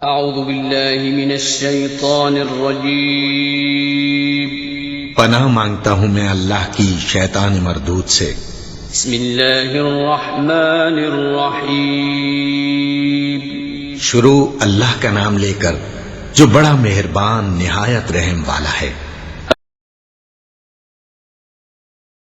اعوذ باللہ من الشیطان الرجیم پناہ مانگتا ہوں میں اللہ کی شیطان مردود سے۔ بسم اللہ الرحمن الرحیم شروع اللہ کا نام لے کر جو بڑا مہربان نہایت رحم والا ہے۔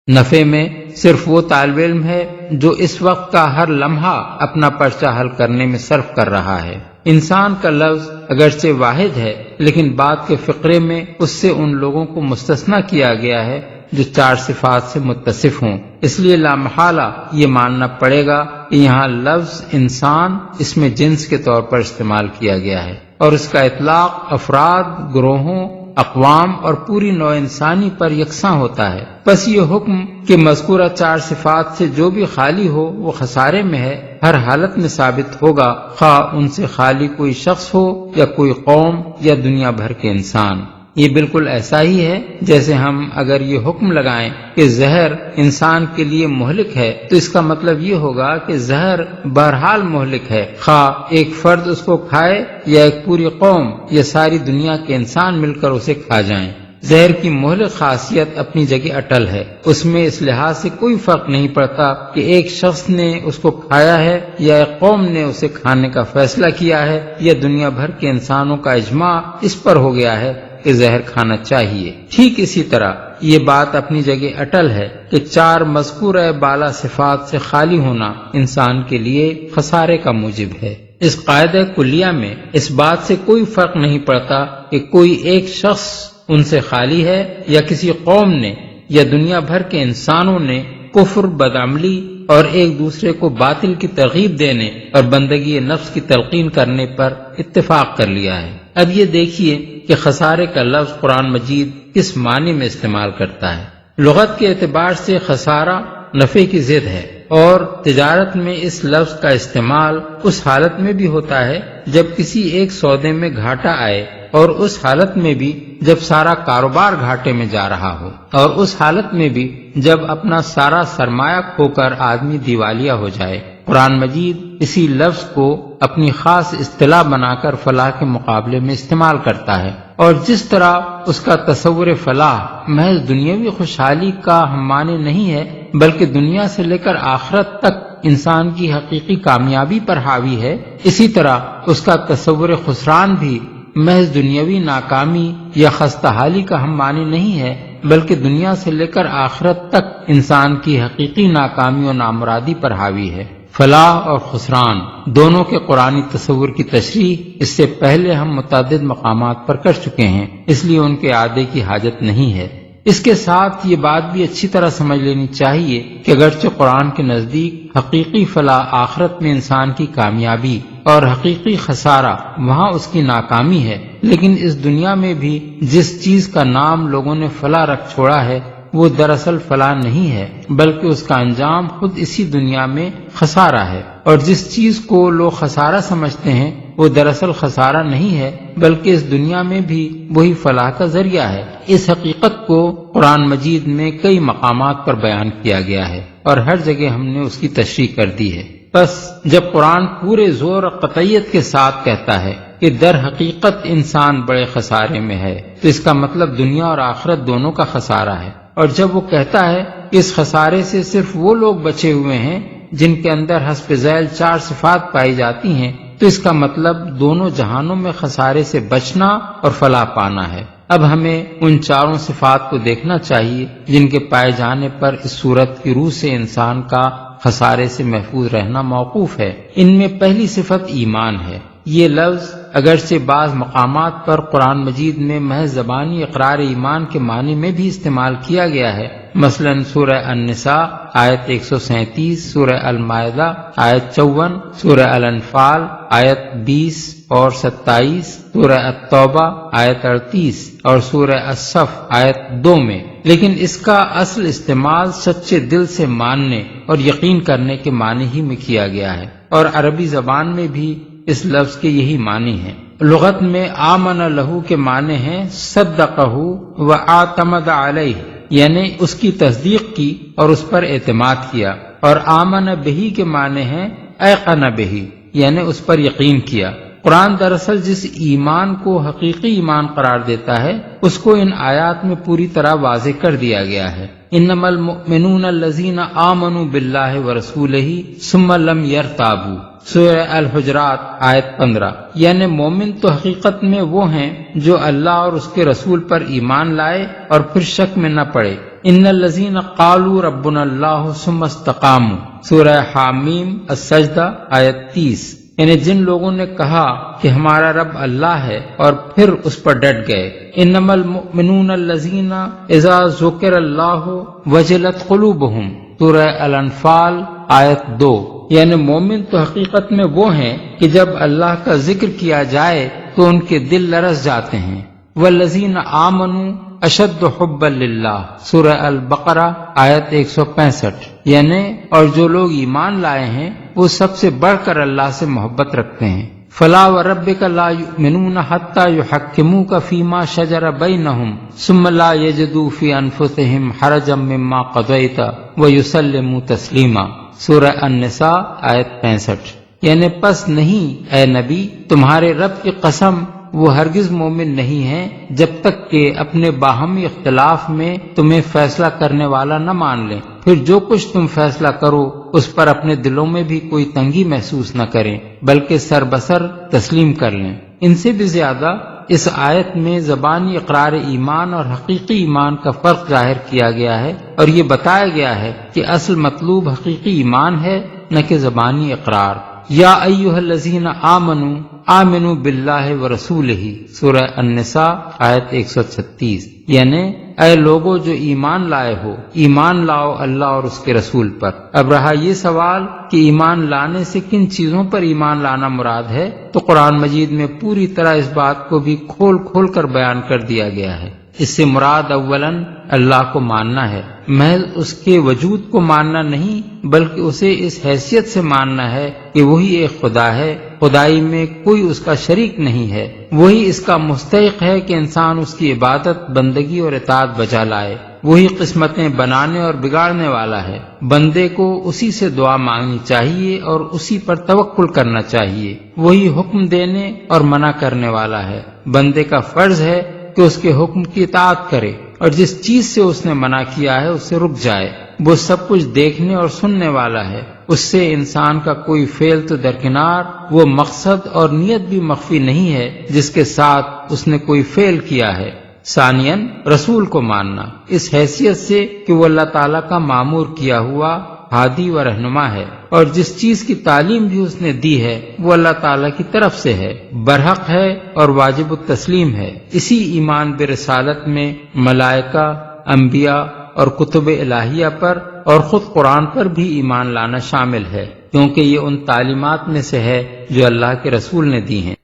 نفع میں صرف وہ طالب علم ہے جو اس وقت کا ہر لمحہ اپنا پرچہ حل کرنے میں صرف کر رہا ہے۔ انسان کا لفظ اگرچہ واحد ہے لیکن بات کے فقرے میں اس سے ان لوگوں کو مستثنی کیا گیا ہے جو چار صفات سے متصف ہوں، اس لیے لامحالہ یہ ماننا پڑے گا کہ یہاں لفظ انسان اس میں جنس کے طور پر استعمال کیا گیا ہے اور اس کا اطلاق افراد، گروہوں، اقوام اور پوری نوع انسانی پر یکساں ہوتا ہے۔ پس یہ حکم کہ مذکورہ چار صفات سے جو بھی خالی ہو وہ خسارے میں ہے ہر حالت میں ثابت ہوگا، خواہ ان سے خالی کوئی شخص ہو یا کوئی قوم یا دنیا بھر کے انسان۔ یہ بالکل ایسا ہی ہے جیسے ہم اگر یہ حکم لگائیں کہ زہر انسان کے لیے مہلک ہے تو اس کا مطلب یہ ہوگا کہ زہر بہرحال مہلک ہے، خواہ ایک فرد اس کو کھائے یا ایک پوری قوم یا ساری دنیا کے انسان مل کر اسے کھا جائیں۔ زہر کی مہلک خاصیت اپنی جگہ اٹل ہے، اس میں اس لحاظ سے کوئی فرق نہیں پڑتا کہ ایک شخص نے اس کو کھایا ہے یا ایک قوم نے اسے کھانے کا فیصلہ کیا ہے یا دنیا بھر کے انسانوں کا اجماع اس پر ہو گیا ہے کہ زہر کھانا چاہیے۔ ٹھیک اسی طرح یہ بات اپنی جگہ اٹل ہے کہ چار مذکورہ بالا صفات سے خالی ہونا انسان کے لیے خسارے کا موجب ہے۔ اس قاعدہ کلیہ میں اس بات سے کوئی فرق نہیں پڑتا کہ کوئی ایک شخص ان سے خالی ہے یا کسی قوم نے یا دنیا بھر کے انسانوں نے کفر، بدعملی اور ایک دوسرے کو باطل کی ترغیب دینے اور بندگی نفس کی تلقین کرنے پر اتفاق کر لیا ہے۔ اب یہ دیکھیے کہ خسارے کا لفظ قرآن مجید کس معنی میں استعمال کرتا ہے۔ لغت کے اعتبار سے خسارہ نفع کی ضد ہے اور تجارت میں اس لفظ کا استعمال اس حالت میں بھی ہوتا ہے جب کسی ایک سودے میں گھاٹا آئے، اور اس حالت میں بھی جب سارا کاروبار گھاٹے میں جا رہا ہو، اور اس حالت میں بھی جب اپنا سارا سرمایہ کھو کر آدمی دیوالیہ ہو جائے۔ قرآن مجید اسی لفظ کو اپنی خاص اصطلاح بنا کر فلاح کے مقابلے میں استعمال کرتا ہے، اور جس طرح اس کا تصور فلاح محض دنیاوی خوشحالی کا ہم معنی نہیں ہے بلکہ دنیا سے لے کر آخرت تک انسان کی حقیقی کامیابی پر حاوی ہے، اسی طرح اس کا تصور خسران بھی محض دنیاوی ناکامی یا خستہ حالی کا ہم معنی نہیں ہے بلکہ دنیا سے لے کر آخرت تک انسان کی حقیقی ناکامی و نامرادی پر حاوی ہے۔ فلاح اور خسران دونوں کے قرآنی تصور کی تشریح اس سے پہلے ہم متعدد مقامات پر کر چکے ہیں، اس لیے ان کے اعادے کی حاجت نہیں ہے۔ اس کے ساتھ یہ بات بھی اچھی طرح سمجھ لینی چاہیے کہ اگرچہ قرآن کے نزدیک حقیقی فلاح آخرت میں انسان کی کامیابی اور حقیقی خسارہ وہاں اس کی ناکامی ہے، لیکن اس دنیا میں بھی جس چیز کا نام لوگوں نے فلاح رکھ چھوڑا ہے وہ دراصل فلاح نہیں ہے بلکہ اس کا انجام خود اسی دنیا میں خسارہ ہے، اور جس چیز کو لوگ خسارہ سمجھتے ہیں وہ دراصل خسارہ نہیں ہے بلکہ اس دنیا میں بھی وہی فلاح کا ذریعہ ہے۔ اس حقیقت کو قرآن مجید میں کئی مقامات پر بیان کیا گیا ہے اور ہر جگہ ہم نے اس کی تشریح کر دی ہے۔ بس جب قرآن پورے زور اور قطعیت کے ساتھ کہتا ہے کہ در حقیقت انسان بڑے خسارے میں ہے تو اس کا مطلب دنیا اور آخرت دونوں کا خسارہ ہے، اور جب وہ کہتا ہے کہ اس خسارے سے صرف وہ لوگ بچے ہوئے ہیں جن کے اندر حسب ذیل چار صفات پائی جاتی ہیں تو اس کا مطلب دونوں جہانوں میں خسارے سے بچنا اور فلاح پانا ہے۔ اب ہمیں ان چاروں صفات کو دیکھنا چاہیے جن کے پائے جانے پر اس صورت کی روح سے انسان کا خسارے سے محفوظ رہنا موقوف ہے۔ ان میں پہلی صفت ایمان ہے۔ یہ لفظ اگرچہ بعض مقامات پر قرآن مجید میں محض زبانی اقرار ایمان کے معنی میں بھی استعمال کیا گیا ہے، مثلا سورہ النساء آیت 137، سورہ المائدہ آیت 54، سورہ الانفال آیت 20 اور 27، سورہ التوبہ آیت 38 اور سورہ الصف آیت 2 میں، لیکن اس کا اصل استعمال سچے دل سے ماننے اور یقین کرنے کے معنی ہی میں کیا گیا ہے، اور عربی زبان میں بھی اس لفظ کے یہی معنی ہیں۔ لغت میں آمن لہو کے معنی ہیں صدقہ و اعتمد علیہ، یعنی اس کی تصدیق کی اور اس پر اعتماد کیا، اور آمن بہی کے معنی ہیں ایقن بہی، یعنی اس پر یقین کیا۔ قرآن دراصل جس ایمان کو حقیقی ایمان قرار دیتا ہے اس کو ان آیات میں پوری طرح واضح کر دیا گیا ہے۔ انما المؤمنون الذین آمنوا باللہ ورسولہ ثم لم یرتابوا، سورہ الحجرات آیت 15۔ یعنی مومن تو حقیقت میں وہ ہیں جو اللہ اور اس کے رسول پر ایمان لائے اور پھر شک میں نہ پڑے۔ ان الذین قالوا ربنا اللہ ثم استقاموا، سورہ حامیم السجدہ آیت 30۔ یعنی جن لوگوں نے کہا کہ ہمارا رب اللہ ہے اور پھر اس پر ڈٹ گئے۔ انما المؤمنون الذین اذا ذکر اللہ وجلت قلوبہم، سورہ الانفال آیت 2۔ یعنی مومن تو حقیقت میں وہ ہیں کہ جب اللہ کا ذکر کیا جائے تو ان کے دل لرز جاتے ہیں۔ والذین آمنوا اشد حبا للہ، سورہ البقرہ آیت 165۔ یعنی اور جو لوگ ایمان لائے ہیں وہ سب سے بڑھ کر اللہ سے محبت رکھتے ہیں۔ فلا وربک لا یؤمنون حتی یحکموک فیما شجر بینہم ثم لا یجدوا فی انفسہم حرجا مما قضیت ویسلموا تسلیما، سورہ النساء آیت 65۔ یعنی پس نہیں اے نبی، تمہارے رب کی قسم وہ ہرگز مومن نہیں ہیں جب تک کہ اپنے باہمی اختلاف میں تمہیں فیصلہ کرنے والا نہ مان لیں، پھر جو کچھ تم فیصلہ کرو اس پر اپنے دلوں میں بھی کوئی تنگی محسوس نہ کریں بلکہ سر بسر تسلیم کر لیں۔ ان سے بھی زیادہ اس آیت میں زبانی اقرار ایمان اور حقیقی ایمان کا فرق ظاہر کیا گیا ہے اور یہ بتایا گیا ہے کہ اصل مطلوب حقیقی ایمان ہے نہ کہ زبانی اقرار۔ یا ایھا الذین آمنوا آمنوا باللہ ورسولہ، سورہ النساء آیت 136۔ یعنی اے لوگو جو ایمان لائے ہو، ایمان لاؤ اللہ اور اس کے رسول پر۔ اب رہا یہ سوال کہ ایمان لانے سے کن چیزوں پر ایمان لانا مراد ہے، تو قرآن مجید میں پوری طرح اس بات کو بھی کھول کھول کر بیان کر دیا گیا ہے۔ اس سے مراد اولاً اللہ کو ماننا ہے، محض اس کے وجود کو ماننا نہیں بلکہ اسے اس حیثیت سے ماننا ہے کہ وہی ایک خدا ہے، خدائی میں کوئی اس کا شریک نہیں ہے، وہی اس کا مستحق ہے کہ انسان اس کی عبادت، بندگی اور اطاعت بجا لائے، وہی قسمتیں بنانے اور بگاڑنے والا ہے، بندے کو اسی سے دعا مانگنی چاہیے اور اسی پر توکل کرنا چاہیے، وہی حکم دینے اور منع کرنے والا ہے، بندے کا فرض ہے کہ اس کے حکم کی اطاعت کرے اور جس چیز سے اس نے منع کیا ہے اس سے رک جائے، وہ سب کچھ دیکھنے اور سننے والا ہے، اس سے انسان کا کوئی فعل تو درکنار، وہ مقصد اور نیت بھی مخفی نہیں ہے جس کے ساتھ اس نے کوئی فعل کیا ہے۔ ثانیاً رسول کو ماننا اس حیثیت سے کہ وہ اللہ تعالیٰ کا مامور کیا ہوا ہادی و رہنما ہے اور جس چیز کی تعلیم بھی اس نے دی ہے وہ اللہ تعالیٰ کی طرف سے ہے، برحق ہے اور واجب التسلیم ہے۔ اسی ایمان برسالت میں ملائکہ، انبیاء اور کتب الہیہ پر اور خود قرآن پر بھی ایمان لانا شامل ہے، کیونکہ یہ ان تعلیمات میں سے ہے جو اللہ کے رسول نے دی ہیں۔